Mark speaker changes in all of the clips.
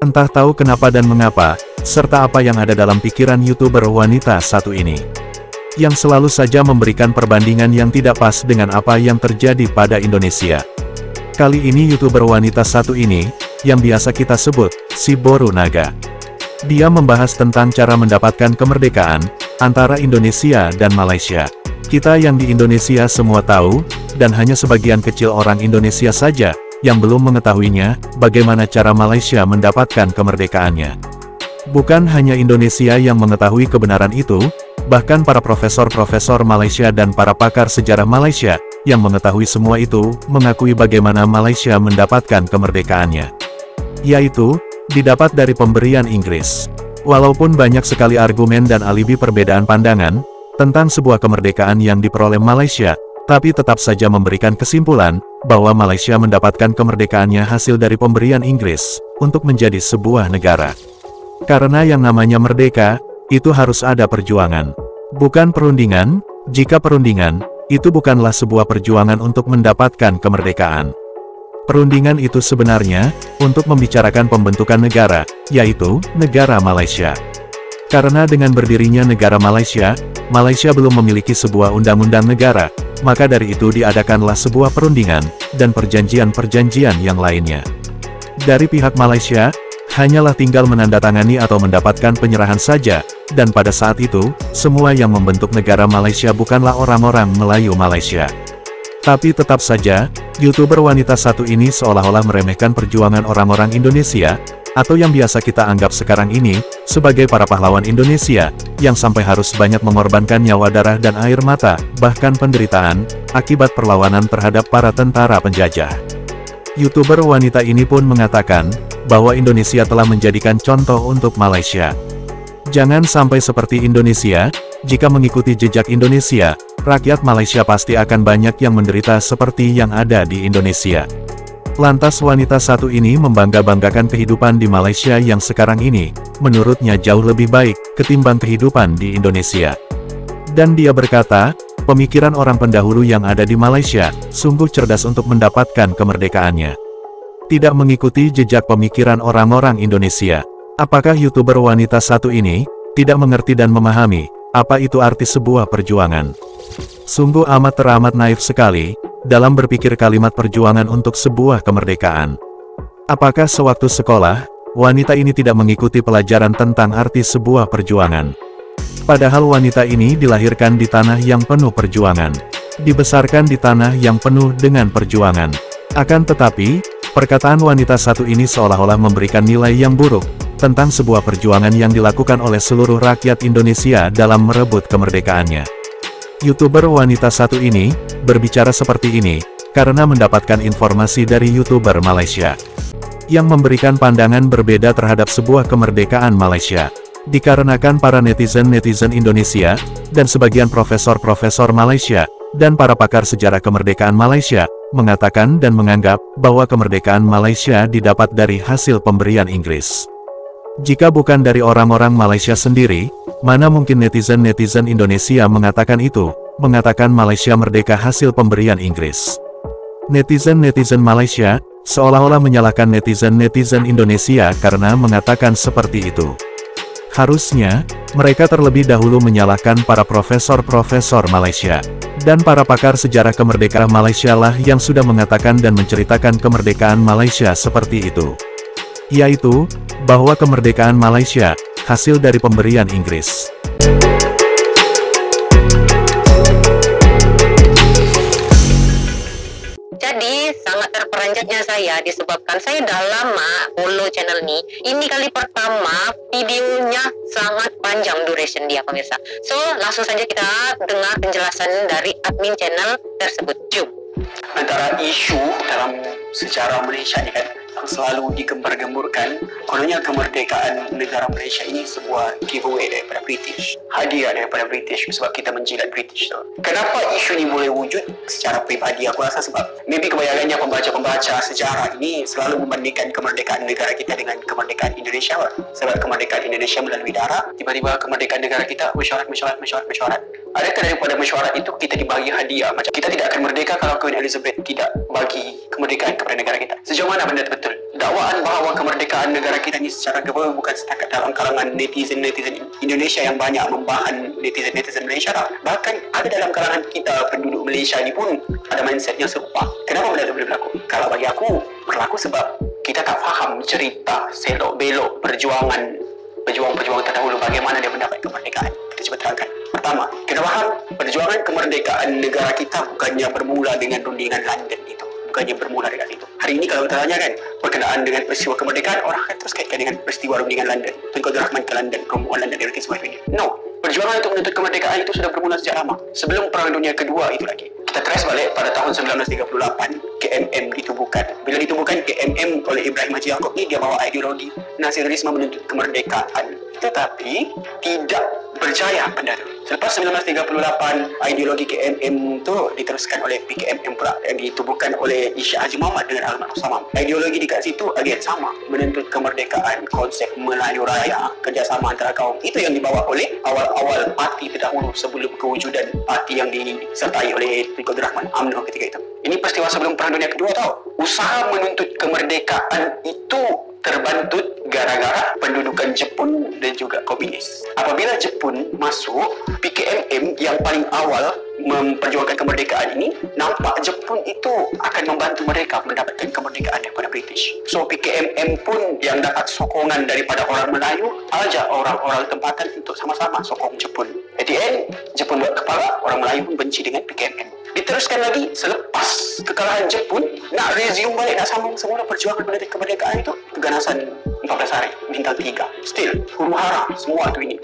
Speaker 1: Entah tahu kenapa dan mengapa, serta apa yang ada dalam pikiran YouTuber wanita satu ini. Yang selalu saja memberikan perbandingan yang tidak pas dengan apa yang terjadi pada Indonesia. Kali ini YouTuber wanita satu ini, yang biasa kita sebut, si Boru Naga. Dia membahas tentang cara mendapatkan kemerdekaan, antara Indonesia dan Malaysia. Kita yang di Indonesia semua tahu, dan hanya sebagian kecil orang Indonesia saja, yang belum mengetahuinya, bagaimana cara Malaysia mendapatkan kemerdekaannya. Bukan hanya Indonesia yang mengetahui kebenaran itu, bahkan para profesor-profesor Malaysia dan para pakar sejarah Malaysia, yang mengetahui semua itu, mengakui bagaimana Malaysia mendapatkan kemerdekaannya. Yaitu, didapat dari pemberian Inggris. Walaupun banyak sekali argumen dan alibi perbedaan pandangan, tentang sebuah kemerdekaan yang diperoleh Malaysia, tapi tetap saja memberikan kesimpulan, bahwa Malaysia mendapatkan kemerdekaannya hasil dari pemberian Inggris, untuk menjadi sebuah negara. Karena yang namanya merdeka, itu harus ada perjuangan. Bukan perundingan, jika perundingan, itu bukanlah sebuah perjuangan untuk mendapatkan kemerdekaan. Perundingan itu sebenarnya, untuk membicarakan pembentukan negara, yaitu, negara Malaysia. Karena dengan berdirinya negara Malaysia, Malaysia belum memiliki sebuah undang-undang negara, maka dari itu diadakanlah sebuah perundingan, dan perjanjian-perjanjian yang lainnya. Dari pihak Malaysia, hanyalah tinggal menandatangani atau mendapatkan penyerahan saja, dan pada saat itu, semua yang membentuk negara Malaysia bukanlah orang-orang Melayu Malaysia. Tapi tetap saja, YouTuber wanita satu ini seolah-olah meremehkan perjuangan orang-orang Indonesia, atau yang biasa kita anggap sekarang ini, sebagai para pahlawan Indonesia, yang sampai harus banyak mengorbankan nyawa darah dan air mata, bahkan penderitaan, akibat perlawanan terhadap para tentara penjajah. YouTuber wanita ini pun mengatakan, bahwa Indonesia telah menjadikan contoh untuk Malaysia. Jangan sampai seperti Indonesia, jika mengikuti jejak Indonesia, rakyat Malaysia pasti akan banyak yang menderita seperti yang ada di Indonesia. Lantas wanita satu ini membangga-banggakan kehidupan di Malaysia yang sekarang ini, menurutnya jauh lebih baik, ketimbang kehidupan di Indonesia. Dan dia berkata, pemikiran orang pendahulu yang ada di Malaysia, sungguh cerdas untuk mendapatkan kemerdekaannya. Tidak mengikuti jejak pemikiran orang-orang Indonesia. Apakah YouTuber wanita satu ini, tidak mengerti dan memahami, apa itu arti sebuah perjuangan? Sungguh amat teramat naif sekali, dalam berpikir kalimat perjuangan untuk sebuah kemerdekaan. Apakah sewaktu sekolah, wanita ini tidak mengikuti pelajaran tentang arti sebuah perjuangan? Padahal wanita ini dilahirkan di tanah yang penuh perjuangan. Dibesarkan di tanah yang penuh dengan perjuangan. Akan tetapi, perkataan wanita satu ini seolah-olah memberikan nilai yang buruk, tentang sebuah perjuangan yang dilakukan oleh seluruh rakyat Indonesia dalam merebut kemerdekaannya. YouTuber wanita satu ini, berbicara seperti ini, karena mendapatkan informasi dari YouTuber Malaysia, yang memberikan pandangan berbeda terhadap sebuah kemerdekaan Malaysia. Dikarenakan para netizen-netizen Indonesia, dan sebagian profesor-profesor Malaysia, dan para pakar sejarah kemerdekaan Malaysia, mengatakan dan menganggap, bahwa kemerdekaan Malaysia didapat dari hasil pemberian Inggris. Jika bukan dari orang-orang Malaysia sendiri, mana mungkin netizen-netizen Indonesia mengatakan itu, mengatakan Malaysia merdeka hasil pemberian Inggris. Netizen-netizen Malaysia, seolah-olah menyalahkan netizen-netizen Indonesia karena mengatakan seperti itu. Harusnya, mereka terlebih dahulu menyalahkan para profesor-profesor Malaysia, dan para pakar sejarah kemerdekaan Malaysia lah yang sudah mengatakan dan menceritakan kemerdekaan Malaysia seperti itu. Yaitu, bahwa kemerdekaan Malaysia, hasil dari pemberian Inggris.
Speaker 2: Jadi, sangat terperanjatnya saya disebabkan saya udah lama follow channel ini. Ini kali pertama, videonya sangat panjang duration dia, pemirsa. So, langsung saja kita dengar penjelasan dari admin channel tersebut. Jom.
Speaker 3: Antara isu dalam sejarah Malaysia ini kan, yang selalu digembar-gemburkan, kononnya kemerdekaan negara Malaysia ini sebuah giveaway daripada British, hadiah daripada British sebab kita menjilat British tu. Kenapa isu ini boleh wujud? Secara peribadi aku rasa sebab maybe kebanyakannya pembaca-pembaca sejarah ini selalu membandingkan kemerdekaan negara kita dengan kemerdekaan Indonesia. Sebab kemerdekaan Indonesia melalui darah, tiba-tiba kemerdekaan negara kita mesyuarat. adakah daripada mesyuarat itu kita dibagi hadiah? Macam kita tidak akan merdeka kalau Queen Elizabeth tidak bagi kemerdekaan kepada negara kita. Sejauh mana benda itu betul? Dakwaan bahawa kemerdekaan negara kita ni secara global bukan setakat dalam kalangan netizen-netizen Indonesia yang banyak membahan netizen-netizen Malaysia lah. Bahkan ada dalam kalangan kita penduduk Malaysia ni pun ada mindset yang serupa. Kenapa benda itu boleh berlaku? Kalau bagi aku, berlaku sebab kita tak faham cerita selok-belok perjuangan pejuang-pejuang terdahulu bagaimana dia mendapat kemerdekaan. Kita cuba terangkan. Pertama, kena faham perjuangan kemerdekaan negara kita bukannya bermula dengan rundingan London itu. Bukannya bermula dengan itu. Hari ini kalau kita tanya kan, berkenaan dengan peristiwa kemerdekaan, orang akan terus kaitkan dengan peristiwa rundingan London. Tunku Abdul Rahman ke London, rombongan London dari semua ini. No, perjuangan untuk menuntut kemerdekaan itu sudah bermula sejak lama. Sebelum Perang Dunia Kedua itu lagi. Kita trace balik pada tahun 1938, KMM ditubuhkan. Bila ditubuhkan KMM oleh Ibrahim Haji Yaakob ni, dia bawa ideologi nasionalisme menuntut kemerdekaan. Tetapi tidak berjaya benda tu. Selepas 1938, ideologi KMM tu diteruskan oleh PKMM pula yang ditubuhkan oleh Isya Haji Muhammad dengan Almarhum Samam. Ideologi dekat situ again sama, menuntut kemerdekaan, konsep Melayu Raya, kerjasama antara kaum. Itu yang dibawa oleh awal-awal parti terdahulu sebelum kewujudan parti yang disertai oleh Tunku Abdul Rahman, UMNO ketika itu. Ini peristiwa sebelum Perang Dunia Kedua tau. Usaha menuntut kemerdekaan itu terbantut gara-gara pendudukan Jepun dan juga komunis. Apabila Jepun masuk, PKMM yang paling awal memperjuangkan kemerdekaan ini, nampak Jepun itu akan membantu mereka mendapatkan kemerdekaan daripada British. So PKMM pun yang dapat sokongan daripada orang Melayu, ajak orang-orang tempatan untuk sama-sama sokong Jepun. At the end, Jepun buat kepala, orang Melayu pun benci dengan PKMM. Diteruskan lagi, selepas kekalahan Jepun, nak resume balik, nak sambung semula perjuangan menuntut kemerdekaan itu, keganasan 14 hari, bintang 3. Still, huru-hara, semua tu ini.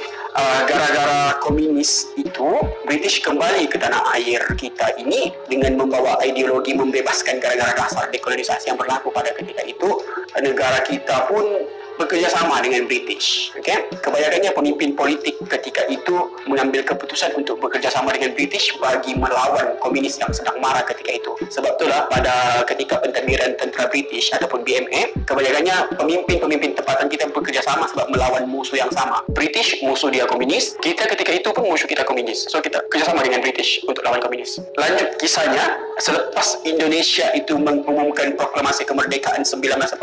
Speaker 3: Gara-gara komunis itu, British kembali ke tanah air kita ini dengan membawa ideologi membebaskan gara-gara dasar dekolonisasi yang berlaku pada ketika itu. Negara kita pun bekerjasama dengan British. Okay? Kebanyakannya pemimpin politik ketika itu mengambil keputusan untuk bekerjasama dengan British bagi melawan komunis yang sedang marah ketika itu. Sebab itulah pada ketika pentadbiran tentera British ataupun BMA, kebanyakannya pemimpin-pemimpin tempatan kita bekerjasama sebab melawan musuh yang sama. British musuh dia komunis, kita ketika itu pun musuh kita komunis. So kita kerjasama dengan British untuk lawan komunis. Lanjut kisahnya, selepas Indonesia itu mengumumkan proklamasi kemerdekaan 1945,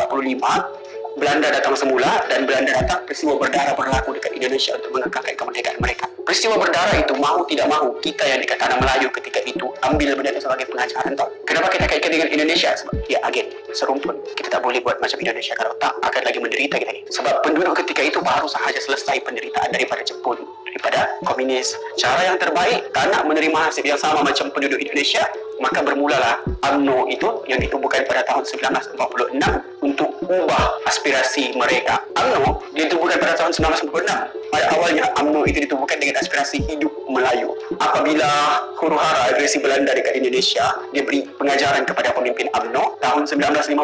Speaker 3: Belanda datang semula dan Belanda datang, peristiwa berdarah berlaku dekat Indonesia untuk mengekalkan kemerdekaan mereka. Peristiwa berdarah itu mahu tidak mahu kita yang dekat tanah Melayu ketika itu ambil benda itu sebagai pengajaran tau. Kenapa kita kaitkan dengan Indonesia? Sebab dia agen serumpun. Kita tak boleh buat macam Indonesia, kalau tak akan lagi menderita kita ni. Sebab penduduk ketika itu baru sahaja selesai penderitaan daripada Jepun, daripada komunis. Cara yang terbaik, tak nak menerima nasib yang sama macam penduduk Indonesia, maka bermulalah UMNO itu yang ditubuhkan pada tahun 1946 untuk ubah aspirasi mereka. UMNO ditubuhkan pada tahun 1946. Pada awalnya UMNO itu ditubuhkan dengan aspirasi hidup Melayu. Apabila huru-hara agresi Belanda dekat Indonesia, dia beri pengajaran kepada pemimpin UMNO. Tahun 1951,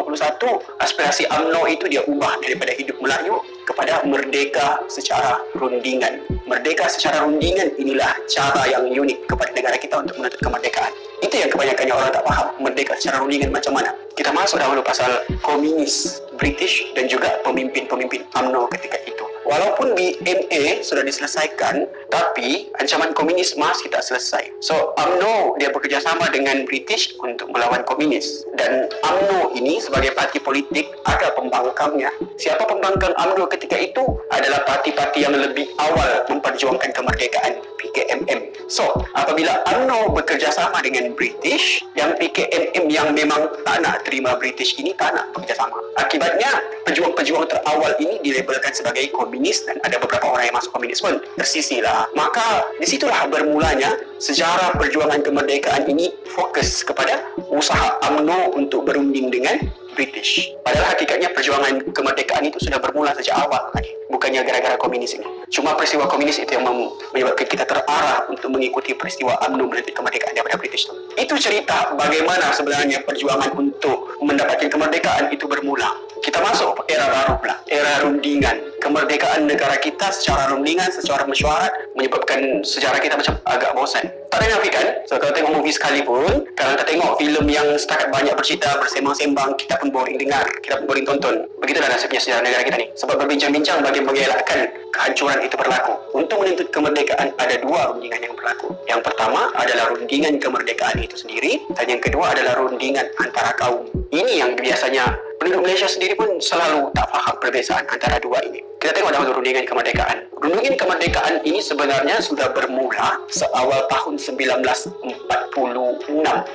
Speaker 3: aspirasi UMNO itu dia ubah daripada hidup Melayu kepada merdeka secara rundingan. Merdeka secara rundingan inilah cara yang unik kepada negara kita untuk menuntut kemerdekaan. Itu yang kebanyakannya orang tak faham, merdeka secara rundingan macam mana. Kita masuk dahulu pasal komunis British dan juga pemimpin-pemimpin UMNO ketika itu. Walaupun BMA sudah diselesaikan, tapi ancaman komunis masih tak selesai. So, UMNO dia bekerjasama dengan British untuk melawan komunis. Dan UMNO ini sebagai parti politik ada pembangkangnya. Siapa pembangkang UMNO ketika itu? Adalah parti-parti yang lebih awal memperjuangkan kemerdekaan, PKMM. So, apabila UMNO bekerjasama dengan British, yang PKMM yang memang tak nak terima British ini tak nak bekerjasama. Akibatnya, pejuang-pejuang terawal ini dilabelkan sebagai komunis dan ada beberapa orang yang masuk komunis pun tersisilah. Maka disitulah bermulanya sejarah perjuangan kemerdekaan ini fokus kepada usaha UMNO untuk berunding dengan British. Padahal hakikatnya perjuangan kemerdekaan itu sudah bermula sejak awal lagi. Bukannya gara-gara komunis ini. Cuma peristiwa komunis itu yang menyebabkan kita terarah untuk mengikuti peristiwa UMNO menuntut kemerdekaan daripada British. Itu cerita bagaimana sebenarnya perjuangan untuk mendapatkan kemerdekaan itu bermula. kita masuk era baru pula, era rundingan. Kemerdekaan negara kita secara rundingan, secara mesyuarat menyebabkan sejarah kita macam agak bosan. Tak ada nafikan. So kalau tengok movie sekalipun, kalau kita tengok filem yang setakat banyak bercerita, bersembang-sembang, kita pun boring dengar, kita pun boring tonton. Begitulah nasibnya sejarah negara kita ni. Sebab berbincang-bincang bagi mengelakkan kehancuran itu berlaku. Untuk menuntut kemerdekaan ada dua rundingan yang berlaku. Yang pertama adalah rundingan kemerdekaan itu sendiri, dan yang kedua adalah rundingan antara kaum. Ini yang biasanya penduduk Malaysia sendiri pun selalu tak faham perbezaan antara dua ini. Kita tengok dalam rundingan kemerdekaan. Rundingan kemerdekaan ini sebenarnya sudah bermula seawal tahun 1946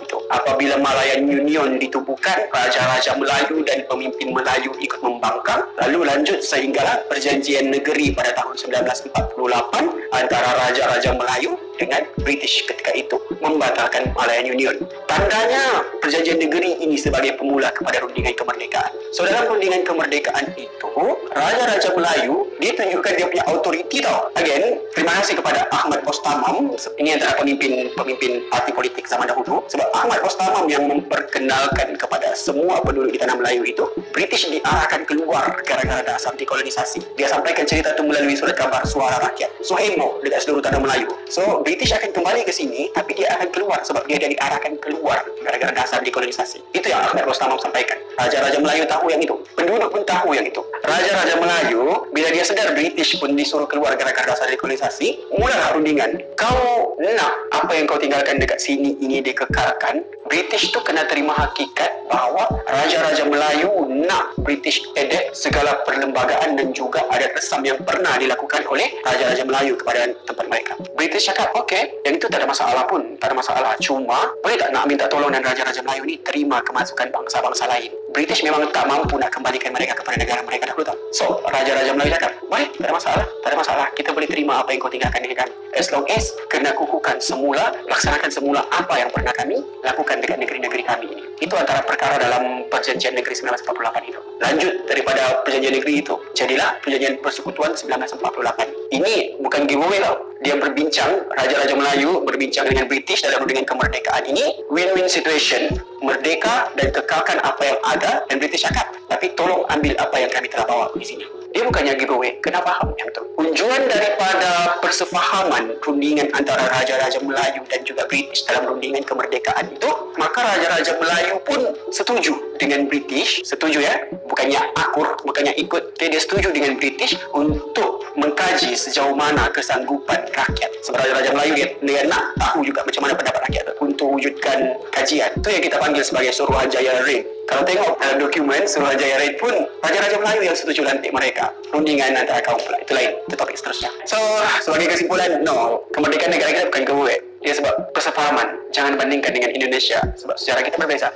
Speaker 3: itu. Apabila Malayan Union ditubuhkan, Raja-Raja Melayu dan pemimpin Melayu ikut membangkang, lalu lanjut sehinggalah perjanjian negeri pada tahun 1948 antara Raja-Raja Melayu dengan British ketika itu membatalkan Malayan Union. Tandanya perjanjian negeri ini sebagai pemula kepada rundingan kemerdekaan. So dalam rundingan kemerdekaan itu, Raja-Raja Melayu dia tunjukkan dia punya autoriti tau. Again, terima kasih kepada Ahmad Ostamam. Ini antara pemimpin parti politik zaman dahulu. Sebab Ahmad Ostamam yang memperkenalkan kepada semua penduduk di tanah Melayu itu, British diarahkan keluar gara-gara dasar dekolonisasi. Dia sampaikan cerita itu melalui surat khabar Suara Rakyat, Suhemo dekat seluruh tanah Melayu. So British akan kembali ke sini, tapi dia akan keluar sebab dia diarahkan keluar gara-gara dasar dekolonisasi. Itu yang Ahmad Ostamam sampaikan. Raja-Raja Melayu tahu yang itu, penduduk pun tahu yang itu. Raja-Raja Melayu bila dia sedar British pun disuruh keluar gara-gara dasar dekolonisasi, mulalah rundingan. Kau nak apa yang kau tinggalkan dekat sini ini dikekalkan. British tu kena terima hakikat bahawa Raja-Raja Melayu nak British edit segala perlembagaan dan juga adat resam yang pernah dilakukan oleh Raja-Raja Melayu kepada tempat mereka. British cakap, okey, yang itu tak ada masalah pun, tak ada masalah. Cuma, boleh tak nak minta tolong dan Raja-Raja Melayu ni terima kemasukan bangsa-bangsa lain. British memang tak mampu nak kembalikan mereka kepada negara mereka dahulu tau. So, Raja-Raja Melayu cakap, boleh, tak ada masalah, tak ada masalah. Kita boleh terima apa yang kau tinggalkan dengan kami. As long as kena kukuhkan semula, laksanakan semula apa yang pernah kami lakukan dekat negeri-negeri kami ini. Itu antara perkara dalam perjanjian negeri 1948 itu. Lanjut daripada perjanjian negeri itu, jadilah perjanjian persekutuan 1948. Ini bukan giveaway tau. Dia berbincang, Raja-Raja Melayu berbincang dengan British dalam rundingan kemerdekaan ini. Win-win situation, merdeka dan kekalkan apa yang ada, dan British cakap, tapi tolong ambil apa yang kami telah bawa di sini. Dia bukannya giveaway, kena faham yang tu. Kunjungan daripada persefahaman rundingan antara Raja-Raja Melayu dan juga British dalam rundingan kemerdekaan itu, maka Raja-Raja Melayu pun setuju dengan British, setuju ya, bukannya akur, bukannya ikut. Dia setuju dengan British untuk mengkaji sejauh mana kesanggupan rakyat. Sebab Raja-Raja Melayu dia nak tahu juga macam mana pendapat rakyat untuk wujudkan kajian. Itu yang kita panggil sebagai Suruhanjaya Raid. Kalau tengok dalam dokumen Suruhanjaya Raid pun Raja-Raja Melayu yang setuju lantik mereka. Rundingan antara kaum pula, itu lain, itu topik seterusnya. So, sebagai kesimpulan, no, kemerdekaan negara kita bukan giveaway. Dia sebab persefahaman. Jangan bandingkan dengan Indonesia sebab sejarah kita berbeza.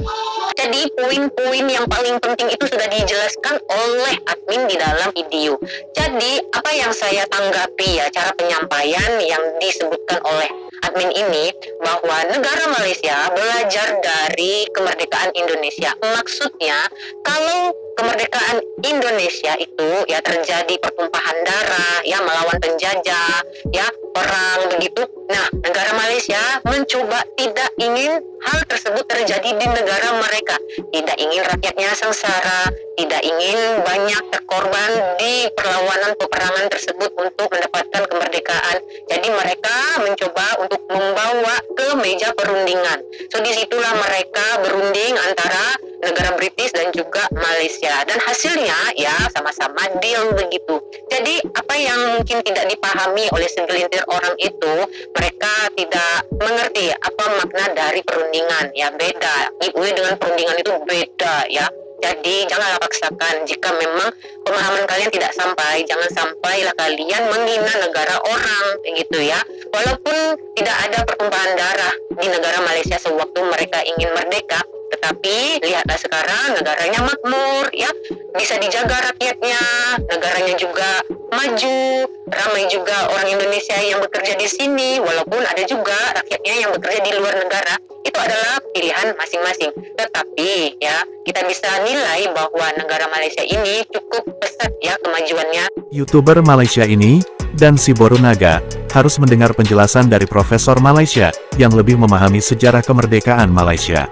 Speaker 2: Jadi poin-poin yang paling penting itu sudah dijelaskan oleh admin di dalam video. Jadi apa yang saya tanggapi ya, cara penyampaian yang disebutkan oleh admin ini, bahwa negara Malaysia belajar dari kemerdekaan Indonesia. Maksudnya kalau kemerdekaan Indonesia itu ya terjadi pertumpahan darah ya, melawan penjajah ya, perang begitu. Nah, negara Malaysia mencoba tidak ingin hal tersebut terjadi di negara mereka. Tidak ingin rakyatnya sengsara, tidak ingin banyak terkorban di perlawanan peperangan tersebut untuk mendapatkan kemerdekaan. Jadi mereka mencoba untuk membawa ke meja perundingan. So disitulah mereka berunding antara negara British dan juga Malaysia, dan hasilnya ya sama-sama deal begitu. Jadi apa yang mungkin tidak dipahami oleh segelintir orang itu, mereka tidak mengerti apa makna dari perundingan ya, beda. Giveaway dengan perundingan itu beda ya. Jadi janganlah paksakan. Jika memang pemahaman kalian tidak sampai, jangan sampailah kalian menghina negara orang begitu ya. Walaupun tidak ada pertumpahan darah di negara Malaysia sewaktu mereka ingin merdeka, tetapi lihatlah sekarang negaranya makmur ya, bisa dijaga rakyatnya, negaranya juga maju, ramai juga orang Indonesia yang bekerja di sini, walaupun ada juga rakyatnya yang bekerja di luar negara. Itu adalah pilihan masing-masing. Tetapi ya, kita bisa nilai bahwa negara Malaysia ini cukup pesat ya kemajuannya.
Speaker 1: YouTuber Malaysia ini dan si Borunaga harus mendengar penjelasan dari Profesor Malaysia yang lebih memahami sejarah kemerdekaan Malaysia.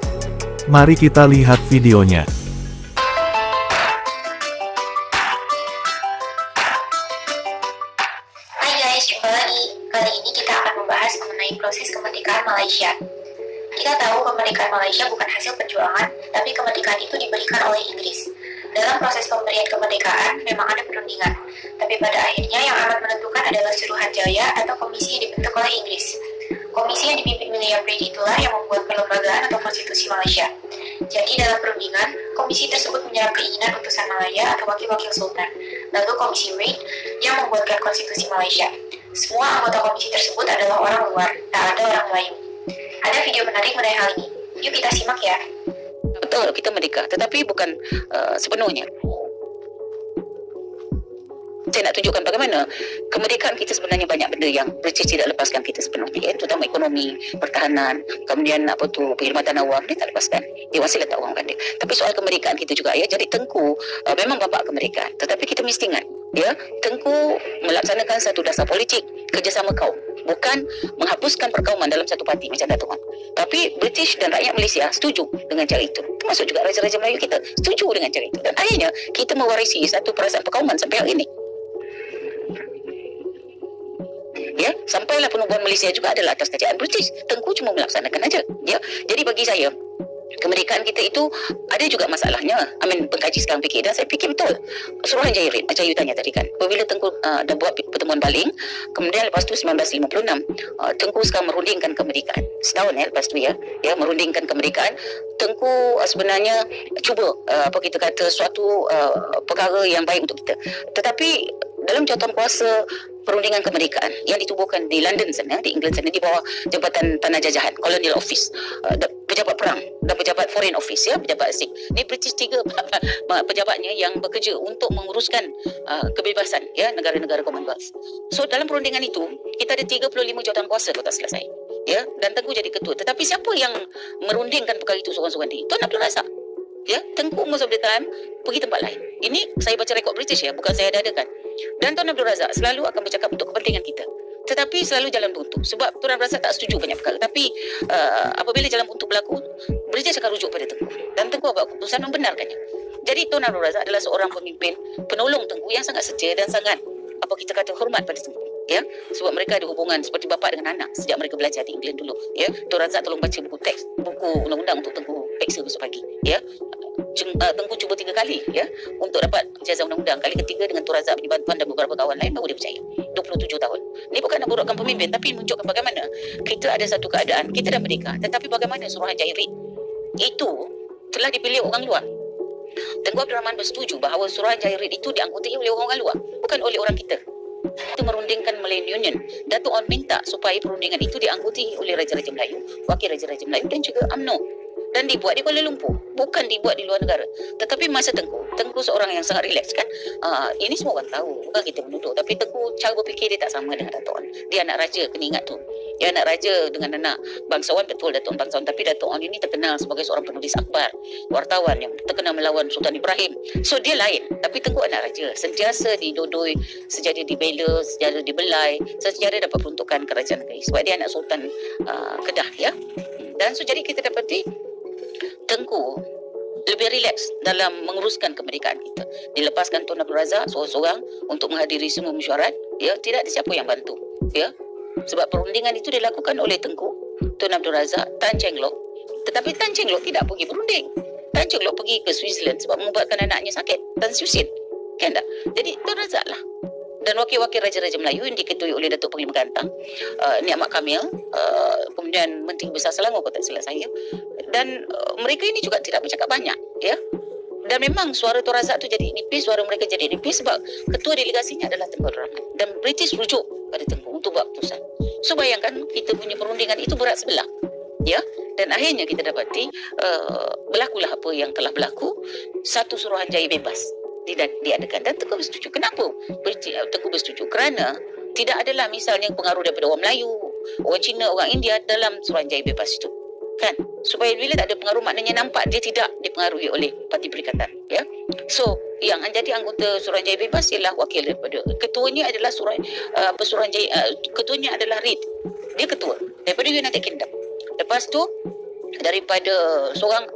Speaker 1: Mari kita lihat videonya.
Speaker 4: guys, jumpa lagi. Kali ini kita akan membahas mengenai proses kemerdekaan Malaysia. Kita tahu kemerdekaan Malaysia bukan hasil perjuangan, tapi kemerdekaan itu diberikan oleh Inggris. Dalam proses pemberian kemerdekaan memang ada perundingan, tapi pada akhirnya yang amat menentukan adalah Suruhanjaya atau komisi yang dibentuk oleh Inggris. Komisi yang dipimpin William Reid itulah yang membuat perlembagaan atau konstitusi Malaysia. Jadi dalam perundingan, komisi tersebut menyerap keinginan utusan Malaya atau wakil-wakil sultan. Lalu komisi Reid yang membuatkan konstitusi Malaysia. Semua anggota komisi tersebut adalah orang luar, tak ada orang Melayu. Ada video menarik mengenai hal ini. Yuk kita simak ya.
Speaker 5: Betul, kita merdeka, tetapi bukan sepenuhnya. Saya nak tunjukkan bagaimana kemerdekaan kita sebenarnya banyak benda yang British tidak lepaskan kita sepenuhnya, terutama ekonomi, pertahanan, kemudian perkhidmatan awam, dia tak lepaskan. Dia masih letak wang dia. Tapi soal kemerdekaan kita juga ya. Jadi Tengku memang bapa kemerdekaan, tetapi kita mesti ingat, ya, Tengku melaksanakan satu dasar politik kerjasama kaum, bukan menghapuskan perkauman dalam satu parti macam Datuk Wan. Tapi British dan rakyat Malaysia setuju dengan cara itu. Termasuk juga raja-raja Melayu kita setuju dengan cara itu. Dan akhirnya kita mewarisi satu perasaan perkauman sampai hari ini. Ya, sampailah penubuhan Malaysia juga adalah atas kerajaan British. Tengku cuma melaksanakan aja. Ya, jadi bagi saya kemerdekaan kita itu ada juga masalahnya. Pengkaji sekarang fikir, dan saya fikir betul. Suruhanjaya Reid, macam you tanya tadi kan, apabila Tengku dah buat pertemuan baling, kemudian lepas tu 1956 Tengku sekarang merundingkan kemerdekaan. Setahun lepas tu ya merundingkan kemerdekaan. Tengku sebenarnya cuba kita kata suatu perkara yang baik untuk kita. Tetapi dalam jawatan kuasa perundingan kemerdekaan yang ditubuhkan di London sana, di England sana, di bawah Jabatan Tanah Jajahan, Colonial Office, pejabat perang dan pejabat foreign office, ya, pejabat asing. Ini British 3 pejabatnya yang bekerja untuk menguruskan kebebasan, ya, negara-negara Commonwealth. So dalam perundingan itu kita ada 35 jawatan kuasa kalau tak salah saya, ya, dan Tengku jadi ketua. Tetapi siapa yang merundingkan perkara itu seorang-seorang diri? Tuan Abdul Razak. Ya, Tengku most of the time pergi tempat lain. Ini saya baca rekod British, ya, bukan saya ada-adakan. Dan Tuan Abdul Razak selalu akan bercakap untuk kepentingan kita, tetapi selalu jalan buntu. Sebab Tuan Abdul Razak tak setuju banyak perkara. Tapi apabila jalan buntu berlaku, British akan rujuk pada Tengku, dan Tengku buat keputusan membenarkannya. Jadi Tuan Abdul Razak adalah seorang pemimpin penolong Tengku yang sangat setia dan sangat kita kata hormat pada Tengku. Ya, sebab mereka ada hubungan seperti bapa dengan anak sejak mereka belajar di England dulu. Ya, Tuan Razak tolong baca buku teks, buku undang-undang untuk Tengku periksa besok pagi. Ya, Tengku cuba 3 kali, ya, untuk dapat ijazah undang-undang. Kali ketiga dengan Tuan Razak punya bantuan dan beberapa kawan lain baru dia percaya. 27 tahun. Ini bukan nak burukkan pemimpin, tapi menunjukkan bagaimana kita ada satu keadaan, kita dah merdeka, tetapi bagaimana Suruhanjaya Reid itu telah dipilih orang luar. Tengku Abdul Rahman bersetuju bahawa Suruhanjaya Reid itu dianggotai oleh orang luar, bukan oleh orang kita. Itu merundingkan Malayan Union. Datuk Onn minta supaya perundingan itu dianggotai oleh Raja-Raja Melayu, wakil Raja-Raja Melayu dan juga UMNO. Dan dibuat di Kuala Lumpur, bukan dibuat di luar negara. Tetapi masa Tengku seorang yang sangat relax kan. Ini semua orang tahu, bukan kita menuduh. Tapi Tengku cara berfikir dia tak sama dengan Datuk Onn. Dia anak raja, kena ingat tu. Dia anak raja dengan anak bangsawan, betul Datuk Onn bangsawan. Tapi Datuk Onn ini terkenal sebagai seorang penulis akhbar, wartawan yang terkenal melawan Sultan Ibrahim. So dia lain. Tapi Tengku anak raja, sentiasa didodoi, sejadah dibela, sejadah dibelai, sejadah dapat peruntukan kerajaan negeri. Sebab dia anak Sultan Kedah, ya. Dan so jadi kita dapati Tengku lebih rileks dalam menguruskan kemerdekaan kita. Dilepaskan Tuan Abdul Razak seorang-seorang untuk menghadiri semua mesyuarat, ya, tidak ada siapa yang bantu, ya. Sebab perundingan itu dilakukan oleh Tengku, Tuan Abdul Razak, Tan Cheng Lock. Tetapi Tan Cheng Lock tidak pergi berunding. Tan Cheng Lock pergi ke Switzerland sebab membuatkan anaknya sakit, Tan Siew Sin, kan tak? Jadi Tuan Razak lah. Dan wakil-wakil Raja-Raja Melayu yang diketuai oleh Datuk Panglima Gantang, Ni Ahmad Kamil, kemudian Menteri Besar Selangor kalau tak salah saya. Dan mereka ini juga tidak bercakap banyak, ya. Dan memang suara Tuan Razak tu jadi nipis, suara mereka jadi nipis sebab ketua delegasinya adalah Tengku Abdul Rahman. Dan British rujuk pada Tengku untuk buat keputusan. So bayangkan kita punya perundingan itu berat sebelah, ya. Dan akhirnya kita dapati berlakulah apa yang telah berlaku. Satu Suruhanjaya bebas diadakan, dan Tengku bersetuju. Kenapa Tengku bersetuju? Kerana tidak adalah misalnya pengaruh daripada orang Melayu, orang Cina, orang India dalam Suruhanjaya bebas itu, kan? Supaya bila tak ada pengaruh, maknanya nampak dia tidak dipengaruhi oleh parti perikatan, ya. So yang menjadi anggota Suruhanjaya bebas ialah wakil daripada ketuanya adalah Suruhanjaya, ketuanya adalah Reid, dia ketua daripada United Kingdom. Lepas tu daripada seorang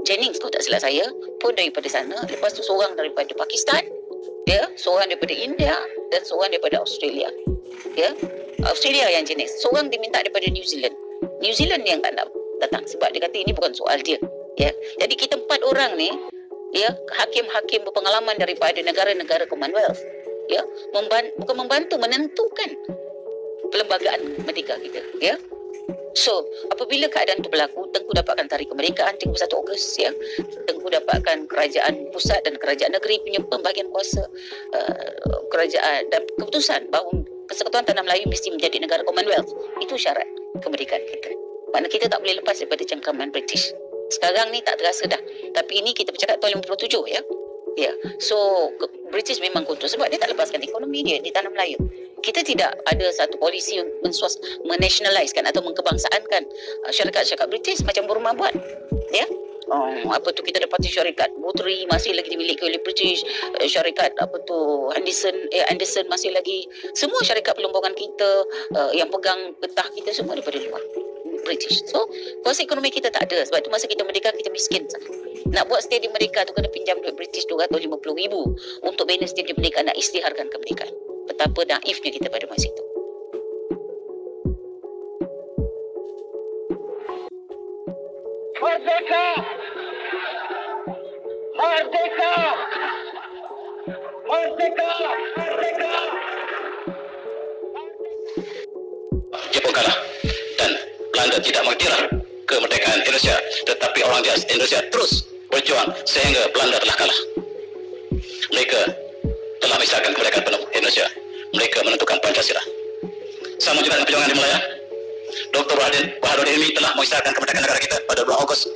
Speaker 5: Jennings kalau tak salah saya pun daripada sana. Lepas tu seorang daripada Pakistan, dia seorang daripada India dan seorang daripada Australia. Ya, Australia yang jenis. Seorang diminta daripada New Zealand. New Zealand yang tak nak datang sebab dia kata ini bukan soal dia. Ya, jadi kita 4 orang ni, ya, hakim-hakim berpengalaman daripada negara-negara Commonwealth. Ya, bukan membantu, menentukan perlembagaan merdeka kita. Ya. So, apabila keadaan itu berlaku, Tengku dapatkan tarikh kemerdekaan 31 Ogos, ya. Tengku dapatkan kerajaan pusat dan kerajaan negeri punya pembagian kuasa, kerajaan dan keputusan bahawa Persekutuan Tanah Melayu mesti menjadi negara Commonwealth. Itu syarat kemerdekaan kita. Maknanya kita tak boleh lepas daripada cengkaman British. Sekarang ni tak terasa dah. Tapi ini kita bercakap tahun 57, ya. Ya. So, British memang kontrol sebab dia tak lepaskan ekonomi dia di Tanah Melayu. Kita tidak ada satu polisi menationalizekan atau mengkebangsaankan syarikat-syarikat British macam Burma buat. Ya. Apa tu, kita dapati syarikat Guthrie masih lagi dimiliki oleh British, syarikat apa tu Anderson masih lagi, semua syarikat pelombongan kita yang pegang getah kita semua daripada luar British. So kuasa ekonomi kita tak ada. Sebab tu masa kita merdeka kita miskin sangat. Nak buat stadium merdeka tu kena pinjam duit British 250,000 untuk banner stadium merdeka, nak istiharkan kemerdekaan. Betapa naifnya kita pada masa itu.
Speaker 6: Merdeka! Merdeka! Merdeka! Merdeka!
Speaker 7: Jepun kalah dan Belanda tidak mengiktiraf kemerdekaan Indonesia, tetapi orang di Indonesia terus berjuang sehingga Belanda telah kalah. Mereka telah mengisahkan kemerdekaan penuh Indonesia. Mereka menentukan Pancasila. Sama juga dengan perjuangan di Malaya. Dr. Baharudin Hilmi telah mengisahkan kemerdekaan negara kita pada 2 Ogos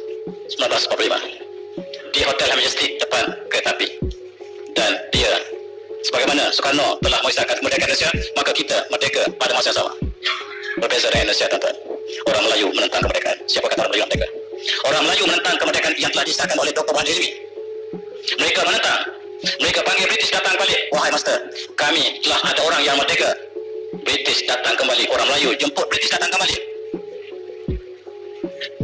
Speaker 7: 1945 di Hotel Majestic depan kereta api. Dan dia, sebagaimana Soekarno telah mengisahkan kemerdekaan Indonesia, maka kita merdeka pada masa yang sama. Berbeza dengan Indonesia, tuan-tuan. Orang Melayu menentang kemerdekaan. Siapa kata orang Melayu merdeka? Orang Melayu menentang kemerdekaan yang telah disahkan oleh Dr. Baharudin Hilmi. Mereka menentang. Mereka panggil British datang balik. Wahai master, kami telah ada orang yang merdeka. British datang kembali. Orang Melayu jemput British datang kembali.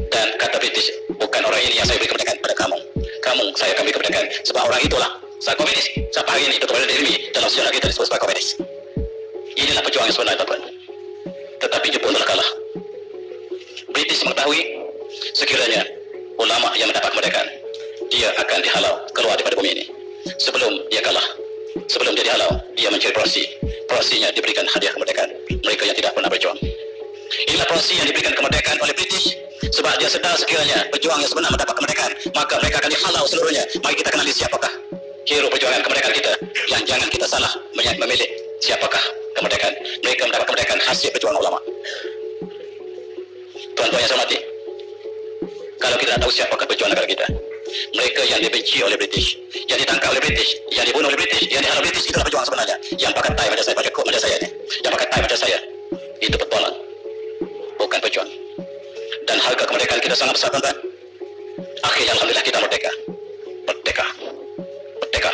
Speaker 7: Dan kata British, bukan orang ini yang saya beri kemerdekaan pada kamu. Kamu saya akan beri kemerdekaan sebab orang itulah saya komunis. Sampai hari ini Dr. Baharudin Hilmi dalam sejarah kita disebut sebagai komunis. Inilah perjuangan sebenar, tuan-tuan. Tetapi Jepun telah kalah. British mengetahui sekiranya ulama yang mendapat kemerdekaan, dia akan dihalau keluar daripada bumi ini. Sebelum dia kalah, sebelum dia dihalau, dia mencari prosi. Prosinya diberikan hadiah kemerdekaan mereka yang tidak pernah berjuang. Inilah prosi yang diberikan kemerdekaan oleh British sebab dia sedar sekiranya pejuang yang sebenar mendapat kemerdekaan, maka mereka akan dihalau seluruhnya. Mari kita kenali siapakah hero perjuangan kemerdekaan kita, yang jangan kita salah memilih siapakah kemerdekaan. Mereka mendapat kemerdekaan hasil perjuangan ulama. Tuan-tuan yang saya hormati, kalau kita tak tahu siapakah pejuang negara kita, mereka yang dibenci oleh British, yang ditangkap oleh British, yang dibunuh oleh British, yang dihalau British, itulah pejuang sebenarnya. Yang pakai tie macam saya, pakai coat macam saya ni, yang pakai tie macam saya, itu petualang, bukan pejuang. Dan harga kemerdekaan kita sangat besar, tuan-tuan. Akhirnya alhamdulillah kita merdeka. Merdeka. Merdeka.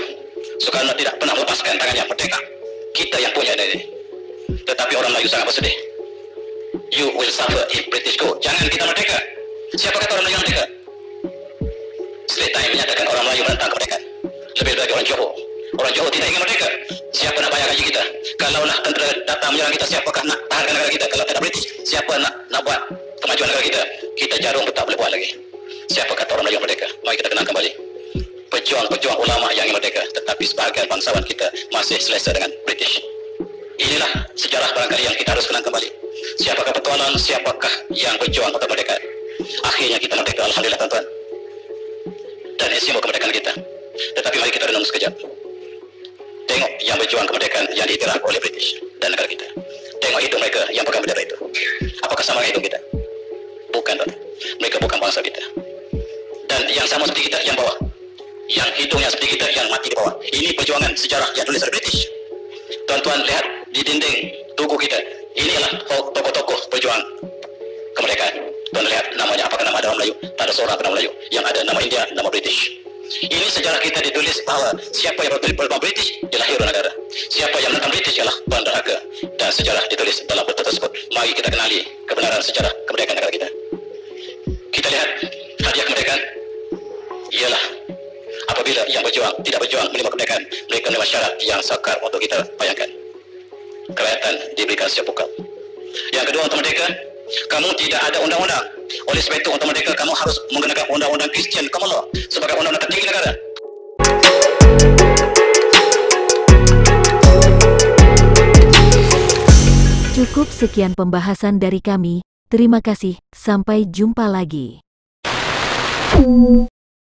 Speaker 7: Soekarno tidak pernah melepaskan tangannya. Merdeka. Kita yang punya ini. Tetapi orang Melayu sangat bersedih. You will suffer if British go. Jangan kita merdeka. Siapa kata orang Melayu merdeka? Straight time menyatakan orang Melayu menentang kemerdekaan. Lebih dari orang Johor. Orang Johor tidak ingin merdeka. Siapa nak bayar gaji kita? Kalaulah tentera datang menyerang kita, siapakah nak tahankan negara kita? Kalau tidak British, siapa nak buat kemajuan negara kita? Kita jarum pun tak boleh buat lagi. Siapa kata orang Melayu merdeka? Mari kita kenal kembali pejuang-pejuang ulama yang ingin merdeka, tetapi sebahagian bangsawan kita masih selesa dengan British. Inilah sejarah barangkali yang kita harus kenal kembali. Siapakah petualang, siapakah yang berjuang untuk kemerdekaan? Akhirnya kita merdeka, alhamdulillah, tuan-tuan. Dan ini simbol kemerdekaan kita. Tetapi mari kita renung sekejap. Tengok yang berjuang kemerdekaan yang diiktiraf oleh British dan negara kita. Tengok hidung mereka yang pegang bendera itu. Apakah sama dengan hidung kita? Bukan, tuan. Mereka bukan bangsa kita. Dan yang sama seperti kita yang bawah, yang hidungnya seperti kita yang mati di bawah. Ini perjuangan sejarah yang tulis oleh British. Tuan-tuan lihat di dinding tugu kita. Inilah tokoh-tokoh perjuang kemerdekaan. Tuan lihat namanya, apakah nama ada orang Melayu? Tak ada seorang nama Melayu. Yang ada nama India, nama British. Ini sejarah kita ditulis bahawa siapa yang berjuang British ialah hero negara. Siapa yang menentang British ialah penderhaka. Dan sejarah ditulis dalam buku tersebut. Mari kita kenali kebenaran sejarah kemerdekaan negara kita. Kita lihat hadiah kemerdekaan ialah apabila yang berjuang tidak berjuang menerima kemerdekaan, mereka menerima syarat yang sukar untuk kita bayangkan. kerakyatan diberikan setiap pokok. Yang kedua, untuk merdeka, kamu tidak ada undang-undang. Oleh sebab itu, untuk merdeka, kamu harus menggunakan undang-undang Christian Common Law sebagai undang-undang tertinggi negara.
Speaker 8: Cukup sekian pembahasan dari kami. Terima kasih, sampai jumpa lagi.